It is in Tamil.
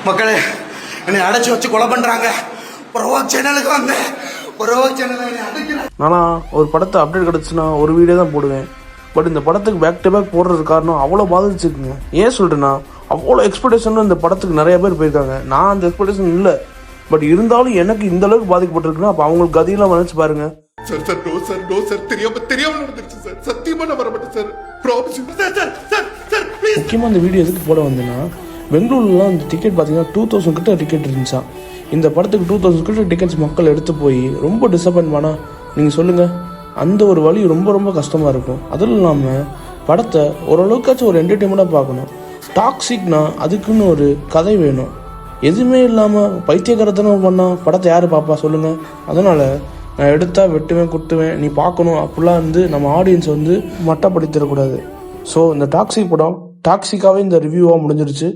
மக்களே என்னை அடைச்சி வச்சு கொலை பண்றாங்க. ப்ரோவாக் சேனலுக்கு வந்து ப்ரோவாக் சேனலை என்னை அடைக்கிறாங்க. ஆனால் ஒரு படத்தை அப்டேட் கிடச்சுன்னா ஒரு வீடியோ தான் போடுவேன். பட் இந்த படத்துக்கு பேக் டு பேக் போடுறது காரணம் அவ்வளோ பாதிச்சிருக்குங்க. ஏன் சொல்கிறேன்னா அவ்வளோ எக்ஸ்பெக்டேஷன் இந்த படத்துக்கு நிறைய பேர் போயிருக்காங்க. நான் அந்த எக்ஸ்பெக்டேஷன் இல்லை. பட் இருந்தாலும் எனக்கு இந்த அளவுக்கு பாதிக்கப்பட்டிருக்குன்னா அப்போ அவங்களுக்கு கதையெல்லாம் நினச்சி பாருங்க. Sir sir no sir no sir தெரியாம நடந்துருச்சு சார். சத்தியமா நான் வரமாட்டேன் sir. Promise sir sir sir sir please. முக்கியமாக இந்த வீடியோ எதுக்கு போட வந்தேன்னா பெங்களூர்லாம் இந்த டிக்கெட் பார்த்தீங்கன்னா 2000 கிட்ட டிக்கெட் இருந்துச்சா. இந்த படத்துக்கு 2000 கிட்ட டிக்கெட்ஸ் மக்கள் எடுத்து போய் ரொம்ப டிசப்பாயின்ட் பண்ணா நீங்கள் சொல்லுங்கள். அந்த ஒரு வழி ரொம்ப ரொம்ப கஷ்டமாக இருக்கும். அதுவும் இல்லாமல் படத்தை ஓரளவுக்காச்சும் ஒரு என்டர்டெயின்மெண்ட்டாக பார்க்கணும். டாக்ஸிக்னா அதுக்குன்னு ஒரு கதை வேணும். எதுவுமே இல்லாமல் பைத்தியக்காரத்தனம் பண்ணால் படத்தை யார் பார்ப்பா சொல்லுங்கள். அதனால் நான் எடுத்தால் வெட்டுவேன் குட்டுவேன் நீ பார்க்கணும் அப்படிலாம் நம்ம ஆடியன்ஸ் மட்டப்படுத்திடக்கூடாது. ஸோ இந்த டாக்ஸிக் படம் டாக்ஸிக்காகவே இந்த ரிவ்யூவாக முடிஞ்சிருச்சு.